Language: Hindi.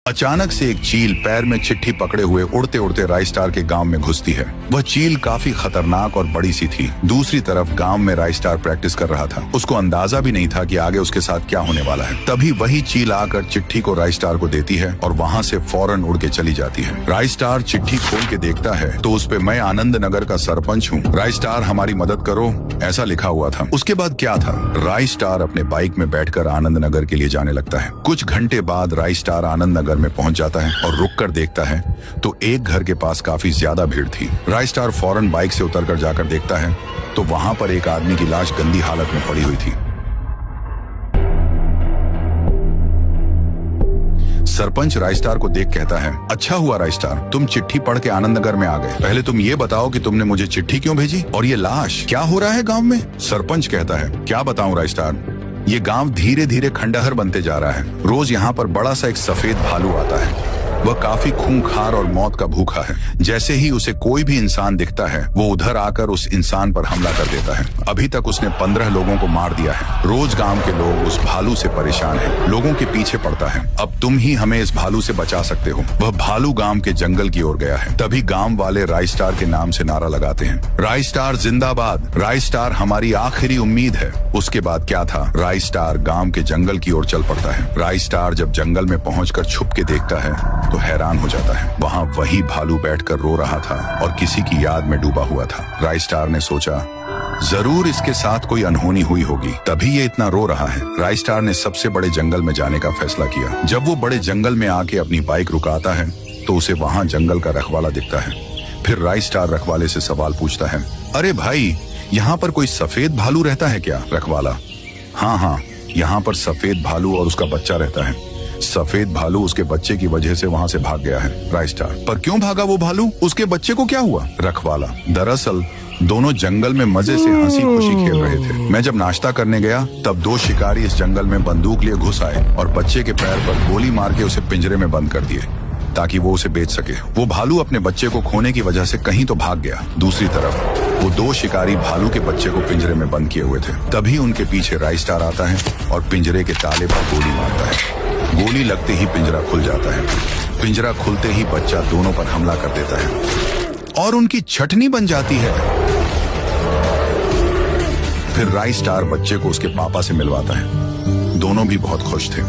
अचानक से एक चील पैर में चिट्ठी पकड़े हुए उड़ते उड़ते राइस्टार के गांव में घुसती है। वह चील काफी खतरनाक और बड़ी सी थी। दूसरी तरफ गांव में राइस्टार प्रैक्टिस कर रहा था। उसको अंदाजा भी नहीं था कि आगे उसके साथ क्या होने वाला है। तभी वही चील आकर चिट्ठी को राइस्टार को देती है और वहाँ से फौरन उड़ के चली जाती है। राइस्टार चिट्ठी खोल के देखता है तो उस पे मैं आनंद नगर का सरपंच हूँ, राइस्टार हमारी मदद करो, ऐसा लिखा हुआ था। उसके बाद क्या था, राइस्टार अपने बाइक में बैठकर आनंद नगर के लिए जाने लगता है। कुछ घंटे बाद राइस्टार आनंद नगर में पहुंच जाता है और रुककर देखता है तो एक घर के पास काफी ज्यादा भीड़ थी। राइस्टार फौरन बाइक से उतरकर जाकर देखता है तो वहां पर एक आदमी की लाश गंदी हालत में पड़ी हुई थी। सरपंच राइस्टार को देख कहता है, अच्छा हुआ राइस्टार, तुम चिट्ठी पढ़ के आनंद नगर में आ गए। पहले तुम ये बताओ कि तुमने मुझे चिट्ठी क्यों भेजी और ये लाश क्या हो रहा है गांव में। सरपंच कहता है, क्या बताऊं राइस्टार, ये गांव धीरे धीरे खंडहर बनते जा रहा है। रोज यहाँ पर बड़ा सा एक सफेद भालू आता है। वह काफी खूंखार और मौत का भूखा है। जैसे ही उसे कोई भी इंसान दिखता है वो उधर आकर उस इंसान पर हमला कर देता है। अभी तक उसने 15 लोगों को मार दिया है। रोज गांव के लोग उस भालू से परेशान हैं। लोगों के पीछे पड़ता है। अब तुम ही हमें इस भालू से बचा सकते हो। वह भालू गांव के जंगल की ओर गया है। तभी गांव वाले राइस्टार के नाम से नारा लगाते हैं, राइस्टार जिंदाबाद, राइस्टार हमारी आखिरी उम्मीद है। उसके बाद क्या था, राइस्टार गांव के जंगल की ओर चल पड़ता है। राइस्टार जब जंगल में पहुंचकर छुप के देखता है तो हैरान हो जाता है। वहाँ वही भालू बैठकर रो रहा था और किसी की याद में डूबा हुआ था। राइस्टार ने सोचा, जरूर इसके साथ कोई अनहोनी हुई होगी, तभी ये इतना रो रहा है। राइस्टार ने सबसे बड़े जंगल में जाने का फैसला किया। जब वो बड़े जंगल में आके अपनी बाइक रुकाता है तो उसे वहाँ जंगल का रखवाला दिखता है। फिर राइस्टार रखवाले से सवाल पूछता है, अरे भाई, यहाँ पर कोई सफेद भालू रहता है क्या। रखवाला, हाँ, यहाँ पर सफेद भालू और उसका बच्चा रहता है। सफेद भालू उसके बच्चे की वजह से वहाँ से भाग गया है। राइस्टार, पर क्यों भागा वो भालू, उसके बच्चे को क्या हुआ। रखवाला, दरअसल दोनों जंगल में मजे से हंसी खुशी खेल रहे थे। मैं जब नाश्ता करने गया तब 2 शिकारी इस जंगल में बंदूक लिए घुस आए और बच्चे के पैर पर गोली मार के उसे पिंजरे में बंद कर दिए ताकि वो उसे बेच सके। वो भालू अपने बच्चे को खोने की वजह से कहीं तो भाग गया। दूसरी तरफ वो 2 शिकारी भालू के बच्चे को पिंजरे में बंद किए हुए थे। तभी उनके पीछे राइस्टार आता है और पिंजरे के ताले पर गोली मारता है। गोली लगते ही पिंजरा खुल जाता है। पिंजरा खुलते ही बच्चा दोनों पर हमला कर देता है और उनकी छटनी बन जाती है। फिर राइस्टार बच्चे को उसके पापा से मिलवाता है। दोनों भी बहुत खुश थे।